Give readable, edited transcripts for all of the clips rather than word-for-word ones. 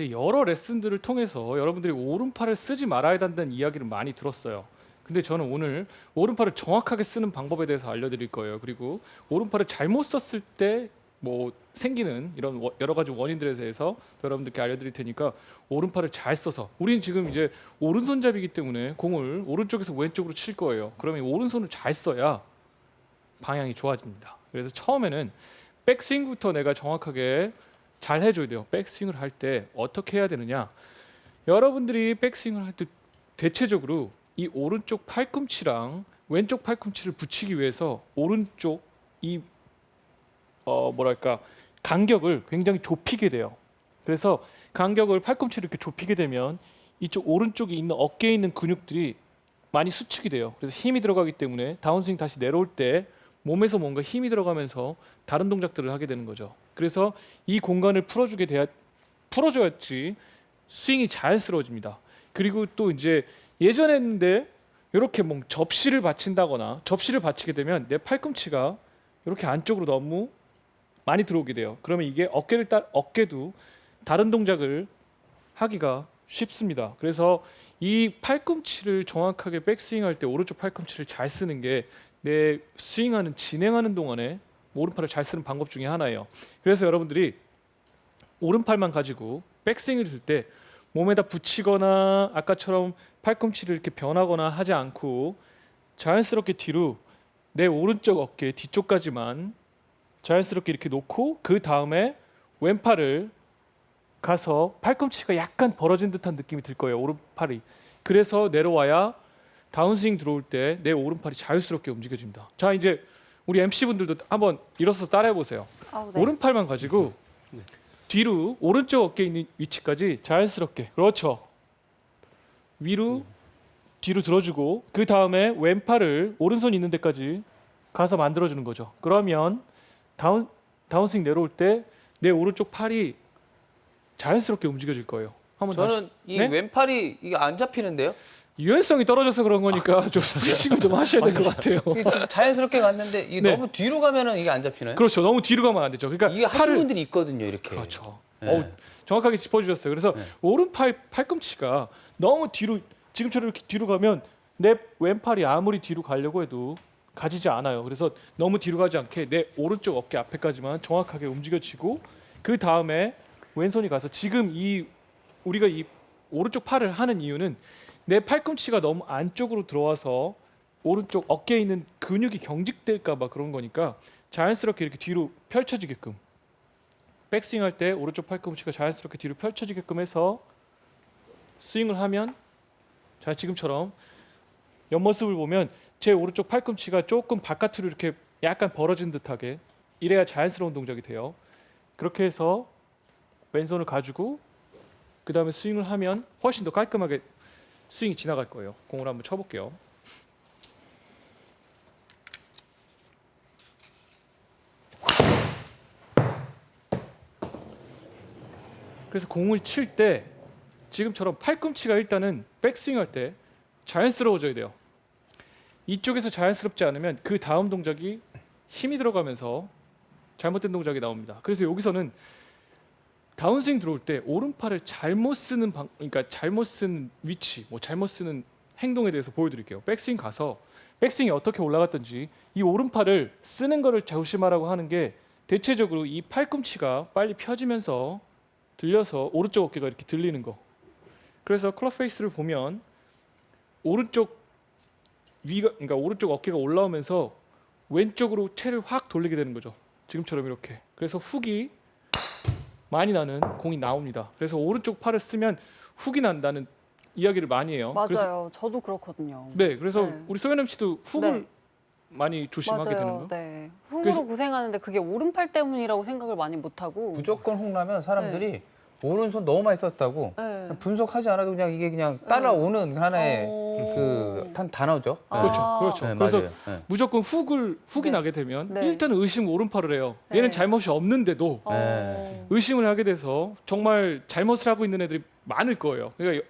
여러 레슨들을 통해서 여러분들이 오른팔을 쓰지 말아야 한다는 이야기를 많이 들었어요. 근데 저는 오늘 오른팔을 정확하게 쓰는 방법에 대해서 알려드릴 거예요. 그리고 오른팔을 잘못 썼을 때 뭐 생기는 이런 여러 가지 원인들에 대해서 여러분들께 알려드릴 테니까 오른팔을 잘 써서 우리는 지금 이제 오른손잡이기 때문에 공을 오른쪽에서 왼쪽으로 칠 거예요. 그러면 오른손을 잘 써야 방향이 좋아집니다. 그래서 처음에는 백스윙부터 내가 정확하게 잘 해줘야 돼요. 백스윙을 할 때 어떻게 해야 되느냐? 여러분들이 백스윙을 할 때 대체적으로 이 오른쪽 팔꿈치랑 왼쪽 팔꿈치를 붙이기 위해서 오른쪽 이 뭐랄까 간격을 굉장히 좁히게 돼요. 그래서 간격을 팔꿈치를 이렇게 좁히게 되면 이쪽 오른쪽에 있는 어깨에 있는 근육들이 많이 수축이 돼요. 그래서 힘이 들어가기 때문에 다운스윙 다시 내려올 때 몸에서 뭔가 힘이 들어가면서 다른 동작들을 하게 되는 거죠. 그래서 이 공간을 풀어줘야지 스윙이 자연스러워집니다. 그리고 또 이제 예전에 했는데 이렇게 뭐 접시를 받친다거나 접시를 받치게 되면 내 팔꿈치가 이렇게 안쪽으로 너무 많이 들어오게 돼요. 그러면 이게 어깨도 다른 동작을 하기가 쉽습니다. 그래서 이 팔꿈치를 정확하게 백스윙할 때 오른쪽 팔꿈치를 잘 쓰는 게 내 진행하는 동안에 오른팔을 잘 쓰는 방법 중에 하나예요. 그래서 여러분들이 오른팔만 가지고 백스윙을 들 때 몸에다 붙이거나 아까처럼 팔꿈치를 이렇게 변하거나 하지 않고 자연스럽게 뒤로 내 오른쪽 어깨 뒤쪽까지만 자연스럽게 이렇게 놓고 그 다음에 왼팔을 가서 팔꿈치가 약간 벌어진 듯한 느낌이 들 거예요. 오른팔이. 그래서 내려와야 다운스윙 들어올 때 내 오른팔이 자유스럽게 움직여집니다. 자, 이제 우리 MC분들도 한번 일어서서 따라해 보세요. 네. 오른팔만 가지고 뒤로 오른쪽 어깨에 있는 위치까지 자연스럽게. 그렇죠. 위로 뒤로 들어주고 그 다음에 왼팔을 오른손 있는 데까지 가서 만들어주는 거죠. 그러면 다운스윙 내려올 때 내 오른쪽 팔이 자연스럽게 움직여질 거예요. 한번 저는 다시. 이 네? 왼팔이 이게 안 잡히는데요. 유연성이 떨어져서 그런 거니까 좀 스트레칭을 좀 하셔야 될 것 같아요. 이게 좀 자연스럽게 갔는데 이게 네. 너무 뒤로 가면은 이게 안 잡히나요? 그렇죠. 너무 뒤로 가면 안 되죠. 그러니까 이게 하시는 분들이 있거든요, 이렇게. 그렇죠. 네. 정확하게 짚어주셨어요. 그래서 네. 오른팔 팔꿈치가 너무 뒤로 지금처럼 이렇게 뒤로 가면 내 왼팔이 아무리 뒤로 가려고 해도 가지지 않아요. 그래서 너무 뒤로 가지 않게 내 오른쪽 어깨 앞에까지만 정확하게 움직여지고 그 다음에 왼손이 가서 지금 우리가 이 오른쪽 팔을 하는 이유는 내 팔꿈치가 너무 안쪽으로 들어와서 오른쪽 어깨에 있는 근육이 경직될까 봐 그런 거니까 자연스럽게 이렇게 뒤로 펼쳐지게끔 백스윙 할 때 오른쪽 팔꿈치가 자연스럽게 뒤로 펼쳐지게끔 해서 스윙을 하면 자 지금처럼 옆모습을 보면 제 오른쪽 팔꿈치가 조금 바깥으로 이렇게 약간 벌어진 듯하게 이래야 자연스러운 동작이 돼요. 그렇게 해서 왼손을 가지고 그 다음에 스윙을 하면 훨씬 더 깔끔하게 스윙이 지나갈 거예요. 공을 한번 쳐볼게요. 그래서 공을 칠 때 지금처럼 팔꿈치가 일단은 백스윙 할 때 자연스러워져야 돼요. 이쪽에서 자연스럽지 않으면 그 다음 동작이 힘이 들어가면서 잘못된 동작이 나옵니다. 그래서 여기서는 다운스윙 들어올 때 오른팔을 잘못 쓰는 그러니까 잘못 쓴 위치, 뭐 잘못 쓰는 행동에 대해서 보여드릴게요. 백스윙 가서 백스윙이 어떻게 올라갔든지 이 오른팔을 쓰는 거를 조심하라고 하는 게 대체적으로 이 팔꿈치가 빨리 펴지면서 들려서 오른쪽 어깨가 이렇게 들리는 거. 그래서 클럽 페이스를 보면 오른쪽 그러니까 오른쪽 어깨가 올라오면서 왼쪽으로 채를 확 돌리게 되는 거죠. 지금처럼 이렇게. 그래서 훅이 많이 나는 공이 나옵니다. 그래서 오른쪽 팔을 쓰면 훅이 난다는 이야기를 많이 해요. 맞아요. 그래서, 저도 그렇거든요. 네, 그래서 네. 우리 소연음 씨도 훅을 네. 많이 조심하게 되는 맞아요. 거. 네. 훅으로 그래서- 고생하는데 그게 오른팔 때문이라고 생각을 많이 못 하고. 무조건 홍나면 사람들이 오른손 너무 많이 썼다고 네. 그냥 분석하지 않아도 그냥 이게 그냥 따라오는 하나의 그 단어죠. 그렇죠, 아. 그렇죠. 네, 그래서 맞아요. 네. 무조건 훅이 네. 나게 되면 네. 일단은 의심 오른팔을 해요. 네. 얘는 잘못이 없는데도 어. 의심을 하게 돼서 정말 잘못을 하고 있는 애들이 많을 거예요. 그러니까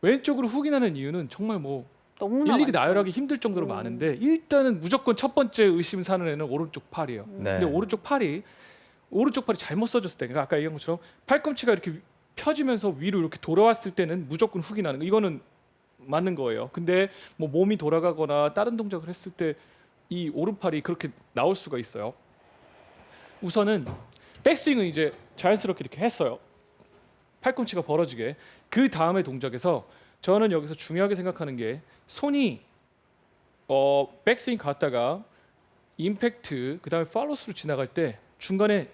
왼쪽으로 훅이 나는 이유는 정말 뭐 너무나 일일이 많죠. 나열하기 힘들 정도로 많은데 일단은 무조건 첫 번째 의심 사는 애는 오른쪽 팔이에요. 네. 근데 오른쪽 팔이 잘못 써졌을 때, 그러니까 아까 얘기한 것처럼 팔꿈치가 이렇게 펴지면서 위로 이렇게 돌아왔을 때는 무조건 훅이 나는 거. 이거는 맞는 거예요. 근데 뭐 몸이 돌아가거나 다른 동작을 했을 때 이 오른팔이 그렇게 나올 수가 있어요. 우선은 백스윙은 이제 자연스럽게 이렇게 했어요. 팔꿈치가 벌어지게. 그 다음의 동작에서 저는 여기서 중요하게 생각하는 게 손이 백스윙 갔다가 임팩트 그다음에 팔로스로 지나갈 때 중간에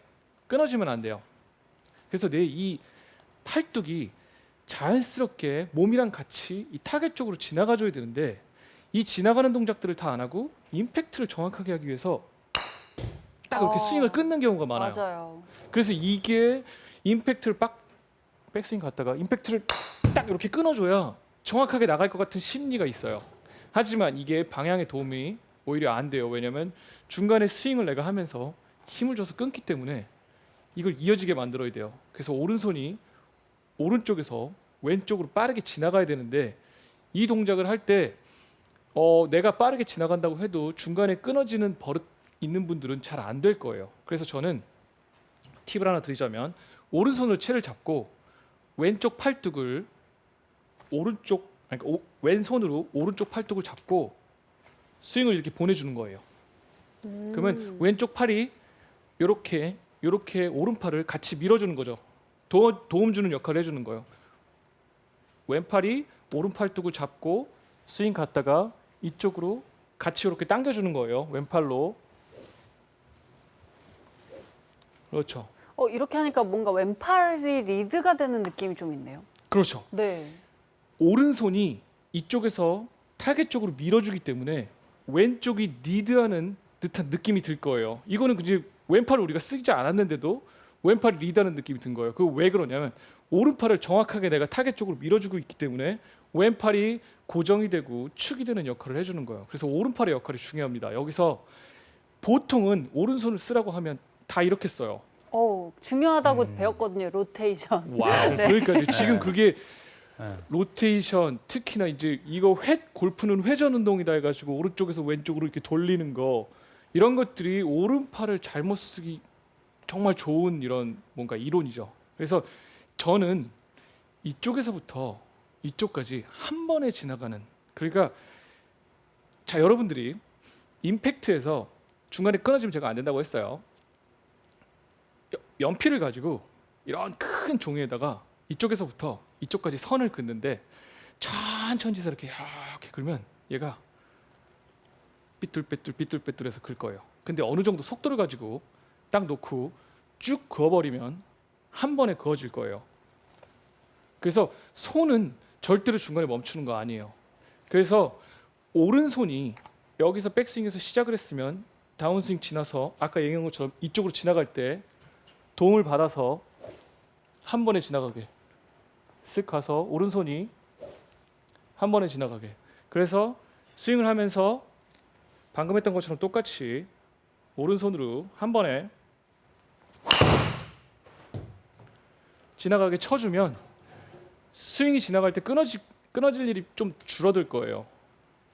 끊어지면 안 돼요. 그래서 내 이 팔뚝이 자연스럽게 몸이랑 같이 이 타겟 쪽으로 지나가줘야 되는데 이 지나가는 동작들을 다 안 하고 임팩트를 정확하게 하기 위해서 딱 이렇게 스윙을 끊는 경우가 많아요. 맞아요. 그래서 이게 임팩트를 백스윙 갔다가 임팩트를 딱 이렇게 끊어줘야 정확하게 나갈 것 같은 심리가 있어요. 하지만 이게 방향에 도움이 오히려 안 돼요. 왜냐하면 중간에 스윙을 내가 하면서 힘을 줘서 끊기 때문에 이걸 이어지게 만들어야 돼요. 그래서 오른손이 오른쪽에서 왼쪽으로 빠르게 지나가야 되는데 이 동작을 할 때 내가 빠르게 지나간다고 해도 중간에 끊어지는 버릇 있는 분들은 잘 안 될 거예요. 그래서 저는 팁을 하나 드리자면 오른손으로 채를 잡고 왼쪽 팔뚝을 왼손으로 오른쪽 팔뚝을 잡고 스윙을 이렇게 보내주는 거예요. 그러면 왼쪽 팔이 이렇게 오른팔을 같이 밀어주는 거죠. 도움 주는 역할을 해주는 거예요. 왼팔이 오른팔뚝을 잡고 스윙 갔다가 이쪽으로 같이 이렇게 당겨주는 거예요. 왼팔로. 그렇죠. 이렇게 하니까 뭔가 왼팔이 리드가 되는 느낌이 좀 있네요. 그렇죠. 네. 오른손이 이쪽에서 타겟 쪽으로 밀어주기 때문에 왼쪽이 리드하는 듯한 느낌이 들 거예요. 이거는 이제 왼팔을 우리가 쓰지 않았는데도 왼팔이 리드하는 느낌이 든 거예요. 그거 왜 그러냐면 오른팔을 정확하게 내가 타겟 쪽으로 밀어주고 있기 때문에 왼팔이 고정이 되고 축이 되는 역할을 해주는 거예요. 그래서 오른팔의 역할이 중요합니다. 여기서 보통은 오른손을 쓰라고 하면 다 이렇게 써요. 중요하다고 배웠거든요. 로테이션. 와우. 네. 그러니까 지금 그게 네. 로테이션, 특히나 이제 이거 골프는 회전 운동이다 해가지고 오른쪽에서 왼쪽으로 이렇게 돌리는 거 이런 것들이 오른팔을 잘못 쓰기 정말 좋은 이런 뭔가 이론이죠. 그래서 저는 이쪽에서부터 이쪽까지 한 번에 지나가는, 그러니까 자 여러분들이 임팩트에서 중간에 끊어지면 제가 안 된다고 했어요. 연필을 가지고 이런 큰 종이에다가 이쪽에서부터 이쪽까지 선을 긋는데 천천히 이렇게 긁으면 얘가 삐뚤빼뚤해서 긁 거예요. 근데 어느 정도 속도를 가지고 딱 놓고 쭉 그어버리면 한 번에 그어질 거예요. 그래서 손은 절대로 중간에 멈추는 거 아니에요. 그래서 오른손이 여기서 백스윙에서 시작을 했으면 다운스윙 지나서 아까 얘기한 것처럼 이쪽으로 지나갈 때 도움을 받아서 한 번에 지나가게 쓱 가서 오른손이 한 번에 지나가게. 그래서 스윙을 하면서 방금 했던 것처럼 똑같이 오른손으로 한 번에 지나가게 쳐주면 스윙이 지나갈 때 끊어질 일이 좀 줄어들 거예요.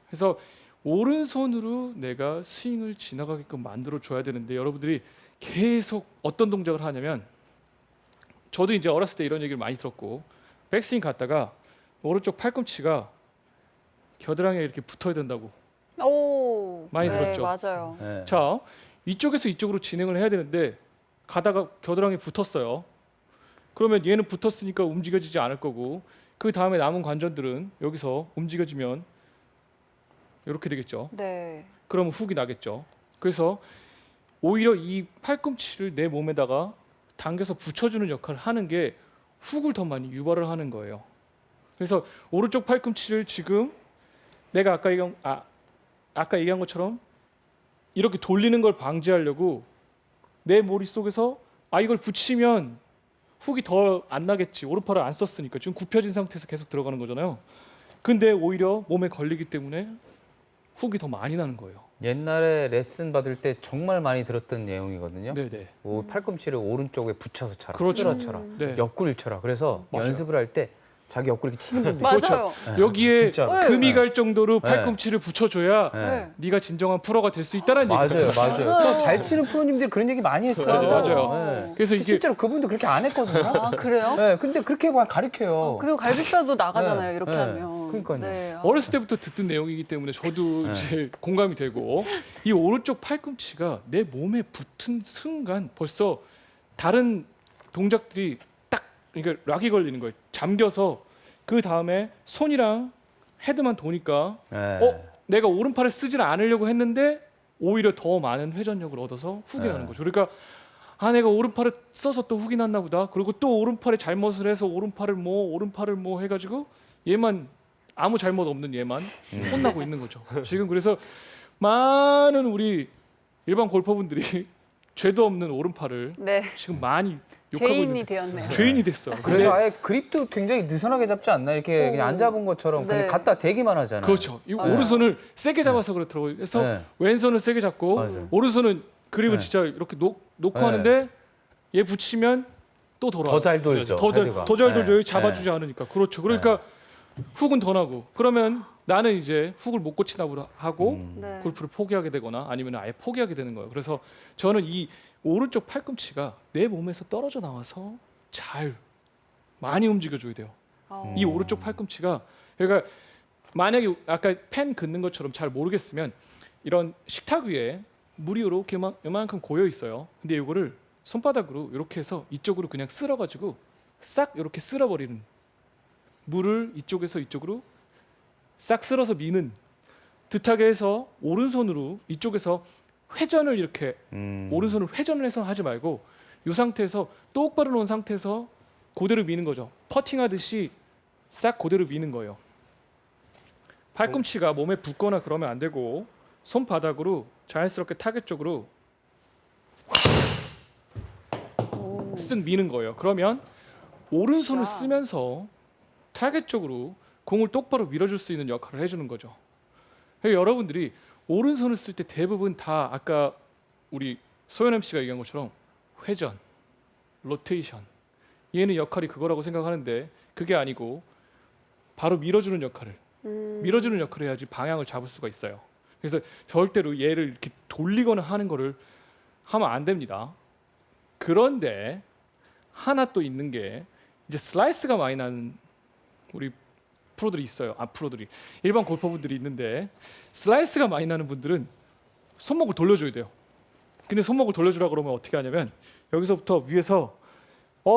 그래서 오른손으로 내가 스윙을 지나가게끔 만들어 줘야 되는데 여러분들이 계속 어떤 동작을 하냐면 저도 이제 어렸을 때 이런 얘기를 많이 들었고 백스윙 갔다가 오른쪽 팔꿈치가 겨드랑이에 이렇게 붙어야 된다고 많이 네, 들었죠. 맞아요. 네. 자, 이쪽에서 이쪽으로 진행을 해야 되는데 가다가 겨드랑이 붙었어요. 그러면 얘는 붙었으니까 움직여지지 않을 거고 그 다음에 남은 관절들은 여기서 움직여지면 이렇게 되겠죠. 네. 그러면 훅이 나겠죠. 그래서 오히려 이 팔꿈치를 내 몸에다가 당겨서 붙여주는 역할을 하는 게 훅을 더 많이 유발을 하는 거예요. 그래서 오른쪽 팔꿈치를 지금 내가 아까 얘기한 것처럼 이렇게 돌리는 걸 방지하려고 내 머릿속에서 이걸 붙이면 훅이 더 안 나겠지. 오른팔을 안 썼으니까. 지금 굽혀진 상태에서 계속 들어가는 거잖아요. 근데 오히려 몸에 걸리기 때문에 훅이 더 많이 나는 거예요. 옛날에 레슨 받을 때 정말 많이 들었던 내용이거든요. 네네. 팔꿈치를 오른쪽에 붙여서 쳐라. 그렇죠. 쓸어 쳐라. 네. 옆구리를 쳐라. 그래서 맞아요. 연습을 할 때 자기 옆구리 이렇게 치는 분들 맞아요. 여기에 진짜로. 네. 금이 갈 정도로 네. 팔꿈치를 붙여줘야 네. 네가 진정한 프로가 될 수 있다는 맞아요, 얘기죠. 맞아요. 또 잘 치는 프로님들이 그런 얘기 많이 했어요. 맞아요. 네. 그래서 이게 실제로 그분도 그렇게 안 했거든요. 아, 그래요? 네, 근데 그렇게 가르쳐요. 그리고 갈비뼈도 나가잖아요, 네. 이렇게 네. 하면. 그러니까요. 네. 어렸을 때부터 듣던 내용이기 때문에 저도 이제 공감이 되고 이 오른쪽 팔꿈치가 내 몸에 붙은 순간 벌써 다른 동작들이 딱 그러니까 락이 걸리는 거예요. 잠겨서 그 다음에 손이랑 헤드만 도니까 네. 내가 오른팔을 쓰질 않으려고 했는데 오히려 더 많은 회전력을 얻어서 훅이 나는 거죠. 그러니까 내가 오른팔을 써서 또 훅이 났나 보다. 그리고 또 오른팔에 잘못을 해서 오른팔을 뭐 해가지고 얘만 아무 잘못 없는 얘만 혼나고 있는 거죠. 지금 그래서 많은 우리 일반 골퍼분들이 죄도 없는 오른팔을 네. 지금 많이 욕하고 죄인이 있는데 되었네요. 죄인이 됐어요. 그래서 아예 그립도 굉장히 느슨하게 잡지 않나 이렇게 그냥 안 잡은 것처럼 네. 그냥 갖다 대기만 하잖아요. 그렇죠. 이 맞아요. 오른손을 세게 잡아서 그렇더라고요. 그래서 네. 왼손을 세게 잡고 맞아요. 오른손은 그립을 네. 진짜 이렇게 놓고 네. 하는데 얘 붙이면 또 돌아. 더 잘 돌죠. 헤드가. 더 잘 네. 돌죠. 여기 잡아주지 네. 않으니까. 그렇죠. 그러니까 훅은 더 나고. 그러면 나는 이제 훅을 못 고치나 보다 하고 네. 골프를 포기하게 되거나 아니면 아예 포기하게 되는 거예요. 그래서 저는 이 오른쪽 팔꿈치가 내 몸에서 떨어져 나와서 잘 많이 움직여줘야 돼요. 이 오른쪽 팔꿈치가 그러니까 만약에 아까 펜 긋는 것처럼 잘 모르겠으면 이런 식탁 위에 물이 이렇게 요만큼 고여 있어요. 근데 이거를 손바닥으로 이렇게 해서 이쪽으로 그냥 쓸어가지고 싹 이렇게 쓸어버리는 물을 이쪽에서 이쪽으로 싹 쓸어서 미는 듯하게 해서 오른손으로 이쪽에서 회전을 이렇게 오른손을 회전을 해서 하지 말고 이 상태에서 똑바로 놓은 상태에서 그대로 미는 거죠. 퍼팅하듯이 싹 그대로 미는 거예요. 팔꿈치가 몸에 붙거나 그러면 안 되고 손바닥으로 자연스럽게 타겟 쪽으로 쓱 미는 거예요. 그러면 오른손을 진짜. 쓰면서 타겟 쪽으로 공을 똑바로 밀어줄 수 있는 역할을 해주는 거죠. 그러니까 여러분들이 오른손을 쓸 때 대부분 다 아까 우리 소연 MC가 얘기한 것처럼 회전, 로테이션 얘는 역할이 그거라고 생각하는데 그게 아니고 바로 밀어주는 역할을 밀어주는 역할을 해야지 방향을 잡을 수가 있어요. 그래서 절대로 얘를 이렇게 돌리거나 하는 거를 하면 안 됩니다. 그런데 하나 또 있는 게 이제 슬라이스가 많이 나는 우리 프로들이 있어요. 프로들이 일반 골퍼분들이 있는데 슬라이스가 많이 나는 분들은 손목을 돌려줘야 돼요. 근데 손목을 돌려주라 그러면 어떻게 하냐면 여기서부터 위에서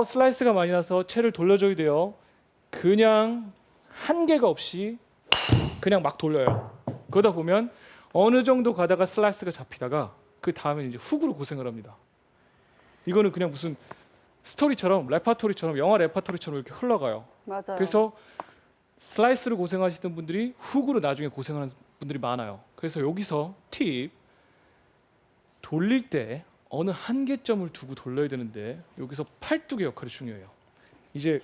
슬라이스가 많이 나서 채를 돌려줘야 돼요. 그냥 한계가 없이 그냥 막 돌려요. 그러다 보면 어느 정도 가다가 슬라이스가 잡히다가 그 다음에 이제 훅으로 고생을 합니다. 이거는 그냥 무슨 스토리처럼 레파토리처럼 영화 레파토리처럼 이렇게 흘러가요. 맞아요. 그래서 슬라이스를 고생하시던 분들이 훅으로 나중에 고생하는 분들이 많아요. 그래서 여기서 팁 돌릴 때 어느 한계점을 두고 돌려야 되는데 여기서 팔뚝의 역할이 중요해요. 이제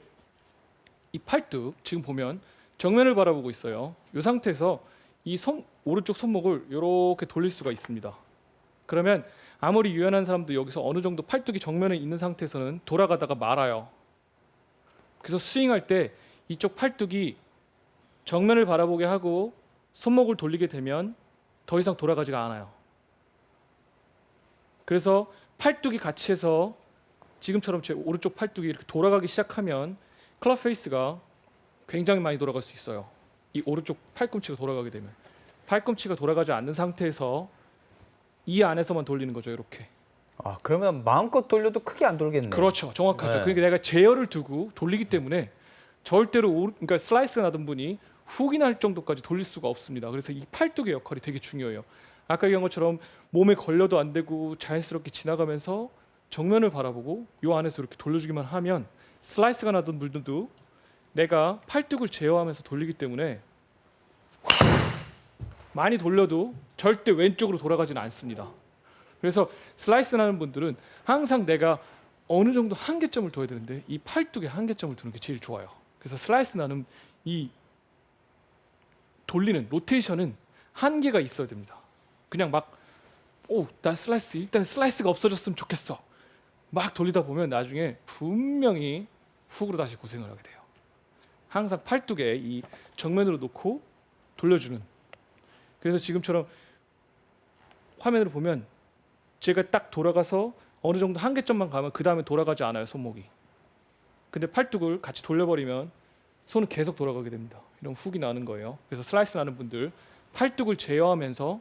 이 팔뚝 지금 보면 정면을 바라보고 있어요. 이 상태에서 이 오른쪽 손목을 이렇게 돌릴 수가 있습니다. 그러면 아무리 유연한 사람도 여기서 어느 정도 팔뚝이 정면에 있는 상태에서는 돌아가다가 말아요. 그래서 스윙할 때 이쪽 팔뚝이 정면을 바라보게 하고 손목을 돌리게 되면 더 이상 돌아가지가 않아요. 그래서 팔뚝이 같이 해서 지금처럼 제 오른쪽 팔뚝이 이렇게 돌아가기 시작하면 클럽 페이스가 굉장히 많이 돌아갈 수 있어요. 이 오른쪽 팔꿈치가 돌아가게 되면 팔꿈치가 돌아가지 않는 상태에서 이 안에서만 돌리는 거죠. 이렇게. 그러면 마음껏 돌려도 크게 안 돌겠네요. 그렇죠. 정확하죠. 네. 그러니까 내가 제어를 두고 돌리기 때문에 절대로 그러니까 슬라이스가 나던 분이 훅이 날 정도까지 돌릴 수가 없습니다. 그래서 이 팔뚝의 역할이 되게 중요해요. 아까 얘기한 것처럼 몸에 걸려도 안 되고 자연스럽게 지나가면서 정면을 바라보고 이 안에서 이렇게 돌려주기만 하면 슬라이스가 나던 분들도 내가 팔뚝을 제어하면서 돌리기 때문에 많이 돌려도 절대 왼쪽으로 돌아가지는 않습니다. 그래서 슬라이스 나는 분들은 항상 내가 어느 정도 한계점을 둬야 되는데 이 팔뚝에 한계점을 두는 게 제일 좋아요. 그래서 슬라이스 나는 이 돌리는 로테이션은 한계가 있어야 됩니다. 그냥 나 슬라이스 일단 슬라이스가 없어졌으면 좋겠어. 막 돌리다 보면 나중에 분명히 훅으로 다시 고생을 하게 돼요. 항상 팔뚝에 이 정면으로 놓고 돌려주는. 그래서 지금처럼 화면으로 보면 제가 딱 돌아가서 어느 정도 한계점만 가면 그 다음에 돌아가지 않아요, 손목이. 근데 팔뚝을 같이 돌려버리면 손은 계속 돌아가게 됩니다. 이런 훅이 나는 거예요. 그래서 슬라이스 나는 분들 팔뚝을 제어하면서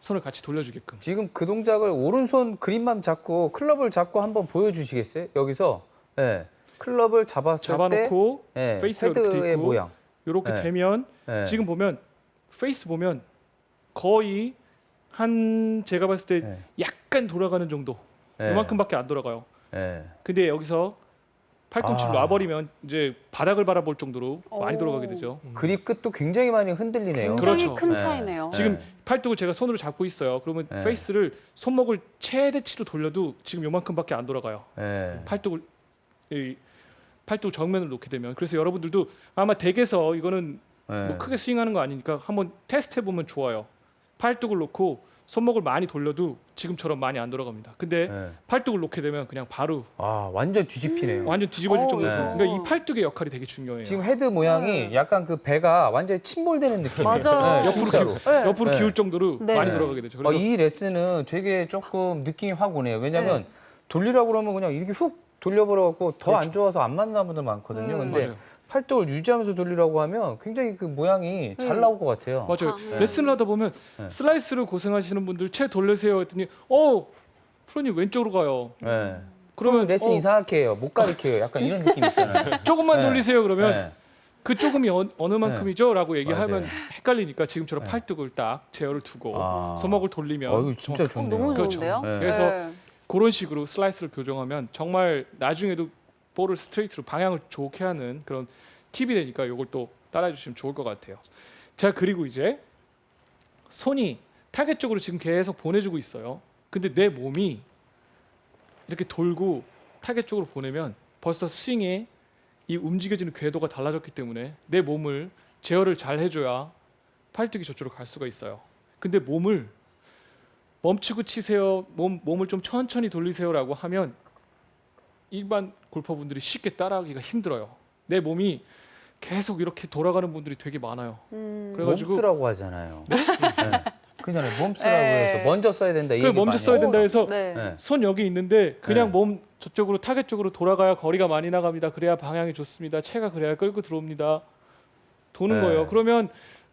손을 같이 돌려주게끔. 지금 그 동작을 오른손 그립만 잡고 클럽을 잡고 한번 보여주시겠어요? 여기서 예, 클럽을 잡았을 잡아놓고 때 예, 페이스가 이렇게 돼 헤드의 있고 모양. 이렇게 네. 되면 예, 지금 보면 페이스 보면 거의 한 제가 봤을 때 예, 약간 돌아가는 정도. 예, 이만큼밖에 안 돌아가요. 예. 근데 여기서 팔꿈치를 아. 놔버리면 이제 바닥을 바라볼 정도로 많이 오. 돌아가게 되죠. 그립 끝도 굉장히 많이 흔들리네요. 굉장히 그렇죠. 큰 네. 차이네요. 지금 네. 팔뚝을 제가 손으로 잡고 있어요. 그러면 네. 페이스를 손목을 최대치로 돌려도 지금 요만큼밖에 안 돌아가요. 예. 팔뚝을 팔뚝 정면을 놓게 되면. 그래서 여러분들도 아마 댁에서 이거는 예. 뭐 크게 스윙하는 거 아니니까 한번 테스트 해보면 좋아요. 팔뚝을 놓고 손목을 많이 돌려도 지금처럼 많이 안 돌아갑니다. 근데 예. 팔뚝을 놓게 되면 그냥 바로 아 완전 뒤집히네요. 완전 뒤집어질 어우, 정도로. 네. 그러니까 이 팔뚝의 역할이 되게 중요해요. 지금 헤드 모양이 네. 약간 그 배가 완전히 침몰되는 느낌이에요. 맞아요. 옆으로 진짜로. 네. 옆으로 네. 기울 정도로 네. 많이 네. 돌아가게 되죠. 그래서 이 레슨은 되게 조금 느낌이 확 오네요. 왜냐면 네. 돌리라고 그러면 그냥 이렇게 훅 돌려버려갖고 더 안 좋아서 안 맞는 분들 많거든요. 근데 맞아요. 팔뚝을 유지하면서 돌리라고 하면 굉장히 그 모양이 잘 나올 것 같아요. 맞아요. 아, 네. 레슨을 하다 보면 네. 슬라이스로 고생하시는 분들 채 돌리세요 했더니 프로님 왼쪽으로 가요. 네. 그러면 레슨 이상하게 해요. 못 가르쳐요. 약간 이런 느낌 있잖아요. 조금만 네. 돌리세요 그러면 네. 그 조금이 어느 만큼이죠? 라고 얘기하면 맞아요. 헷갈리니까 지금처럼 네. 팔뚝을 딱 제어를 두고 아. 손목을 돌리면 이거 진짜 좋네요. 너무 그렇죠. 좋은데요? 네. 그래서 네. 그런 식으로 슬라이스를 교정하면 정말 나중에도 볼을 스트레이트로 방향을 좋게 하는 그런 팁이 되니까 이걸 또 따라해 주시면 좋을 것 같아요. 자, 그리고 이제 손이 타겟 쪽으로 지금 계속 보내주고 있어요. 근데 내 몸이 이렇게 돌고 타겟 쪽으로 보내면 벌써 스윙에 이 움직여지는 궤도가 달라졌기 때문에 내 몸을 제어를 잘 해줘야 팔뚝이 저쪽으로 갈 수가 있어요. 근데 몸을 멈추고 치세요. 몸을 좀 천천히 돌리세요라고 하면 일반 골퍼분들이 쉽게 따라하기가 힘들어요. 내 몸이 계속 이렇게 돌아가는 분들이 되게 많아요. 그래가지고 몸쓰라고 하잖아요. 네? 그잖아요. 몸쓰라고 네. 해서 먼저 써야 된다. 이 그래 얘기 먼저 많이 써야 해요. 된다 해서 네. 네. 손 여기 있는데 그냥 네. 몸 저쪽으로 타겟 쪽으로 돌아가야 거리가 많이 나갑니다. 그래야 방향이 좋습니다. 채가 그래야 끌고 들어옵니다. 도는 네. 거예요. 그러면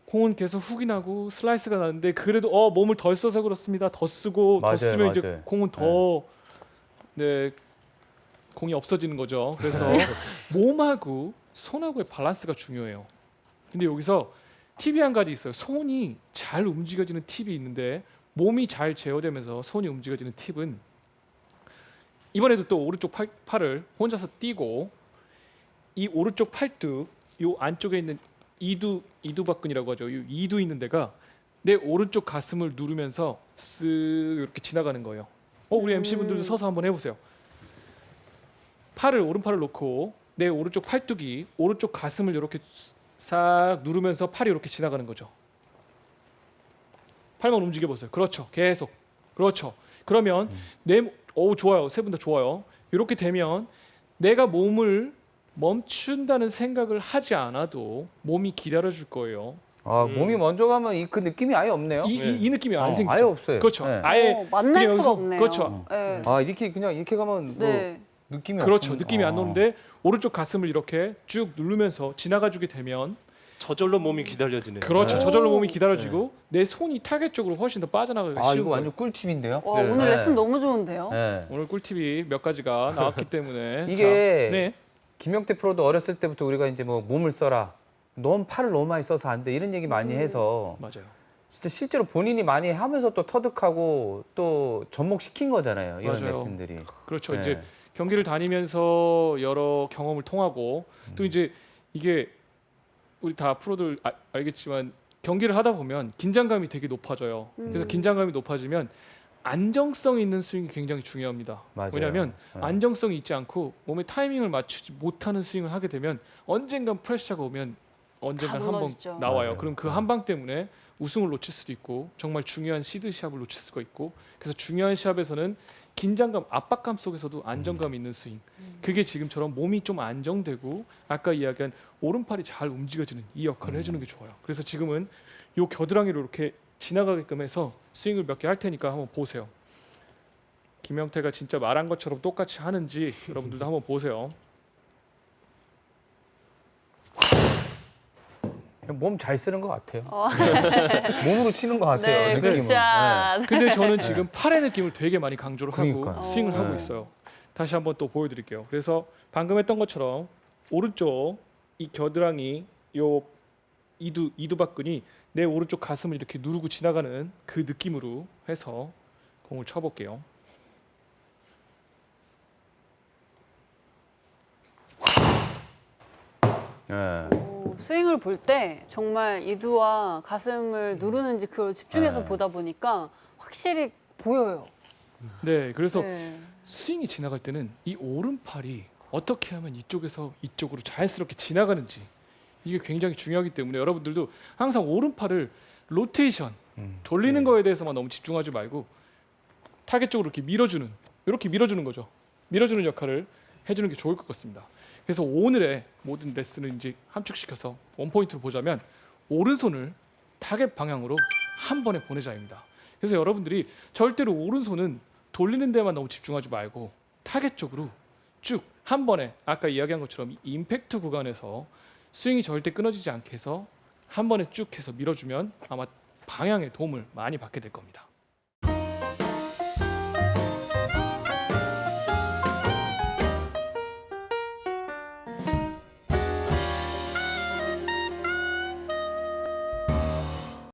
공은 계속 훅이 나고 슬라이스가 나는데 그래도 몸을 덜 써서 그렇습니다. 더 쓰고 맞아요, 더 쓰면 이제 맞아요. 공은 더 공이 없어지는 거죠. 그래서 몸하고 손하고의 밸런스가 중요해요. 근데 여기서 팁이 한 가지 있어요. 손이 잘 움직여지는 팁이 있는데 몸이 잘 제어되면서 손이 움직여지는 팁은 이번에도 또 오른쪽 팔을 혼자서 띄고 이 오른쪽 팔뚝 요 안쪽에 있는 이두박근이라고 하죠. 이 이두 있는 데가 내 오른쪽 가슴을 누르면서 쓱 이렇게 지나가는 거예요. 우리 MC 분들도 서서 한번 해보세요. 오른팔을 놓고 내 오른쪽 팔뚝이 오른쪽 가슴을 이렇게 싹 누르면서 팔이 이렇게 지나가는 거죠. 팔만 움직여 보세요. 그렇죠. 계속. 그렇죠. 그러면 좋아요. 세 분 다 좋아요. 이렇게 되면 내가 몸을 멈춘다는 생각을 하지 않아도 몸이 기다려줄 거예요. 몸이 먼저 가면 그 느낌이 아예 없네요. 이 느낌이 안 생기죠. 아예 없어요. 그렇죠. 네. 아예 만날 그냥 수가 여기서- 없네요. 그렇죠. 네. 이렇게 그냥 이렇게 가면 네. 느낌이 그렇죠. 없군. 느낌이 안 오는데 오른쪽 가슴을 이렇게 쭉 누르면서 지나가주게 되면 저절로 몸이 기다려지네요. 그렇죠. 네. 저절로 몸이 기다려지고 내 손이 타겟 쪽으로 훨씬 더 빠져나가기 쉬운 이거 거예요. 완전 꿀팁인데요. 와, 네. 오늘 네. 레슨 너무 좋은데요? 네. 오늘 꿀팁이 몇 가지가 나왔기 때문에 이게 네. 김용태 프로도 어렸을 때부터 우리가 이제 뭐 몸을 써라. 넌 팔을 너무 많이 써서 안 돼. 이런 얘기 많이 해서 맞아요. 진짜 실제로 본인이 많이 하면서 또 터득하고 또 접목시킨 거잖아요. 이런 맞아요. 레슨들이. 그렇죠. 네. 이제 경기를 다니면서 여러 경험을 통하고 또 이제 이게 우리 다 프로들 알겠지만 경기를 하다 보면 긴장감이 되게 높아져요. 그래서 긴장감이 높아지면 안정성 있는 스윙이 굉장히 중요합니다. 맞아요. 왜냐하면 네. 안정성이 있지 않고 몸의 타이밍을 맞추지 못하는 스윙을 하게 되면 언젠간 프레셔가 오면 언젠간 다 한번 무너지죠. 나와요. 맞아요. 그럼 그 한 방 때문에 우승을 놓칠 수도 있고 정말 중요한 시드 시합을 놓칠 수가 있고 그래서 중요한 시합에서는 긴장감, 압박감 속에서도 안정감 있는 스윙. 그게 지금처럼 몸이 좀 안정되고 아까 이야기한 오른팔이 잘 움직여지는 이 역할을 해주는 게 좋아요. 그래서 지금은 요 겨드랑이로 이렇게 지나가게끔 해서 스윙을 몇 개 할 테니까 한번 보세요. 김영태가 진짜 말한 것처럼 똑같이 하는지 여러분들도 한번 보세요. 몸 잘 쓰는 것 같아요. 몸으로 치는 것 같아요. 네, 느낌은. 굿샷. 근데 저는 지금 팔의 느낌을 되게 많이 강조를 하고 그러니까요. 스윙을 하고 네. 있어요. 다시 한번 또 보여드릴게요. 그래서 방금 했던 것처럼 오른쪽 이 겨드랑이 요 이두박근이 내 오른쪽 가슴을 이렇게 누르고 지나가는 그 느낌으로 해서 공을 쳐볼게요. 네. 스윙을 볼 때 정말 이두와 가슴을 누르는지 그걸 집중해서 네. 보다 보니까 확실히 보여요. 네, 그래서 네. 스윙이 지나갈 때는 이 오른팔이 어떻게 하면 이쪽에서 이쪽으로 자연스럽게 지나가는지 이게 굉장히 중요하기 때문에 여러분들도 항상 오른팔을 로테이션 돌리는 거에 대해서만 너무 집중하지 말고 타겟 쪽으로 이렇게 밀어주는 거죠. 밀어주는 역할을 해주는 게 좋을 것 같습니다. 그래서 오늘의 모든 레슨을 이제 함축시켜서 원포인트로 보자면 오른손을 타겟 방향으로 한 번에 보내자입니다. 그래서 여러분들이 절대로 오른손은 돌리는 데만 너무 집중하지 말고 타겟 쪽으로 쭉 한 번에 아까 이야기한 것처럼 이 임팩트 구간에서 스윙이 절대 끊어지지 않게 해서 한 번에 쭉 해서 밀어주면 아마 방향에 도움을 많이 받게 될 겁니다.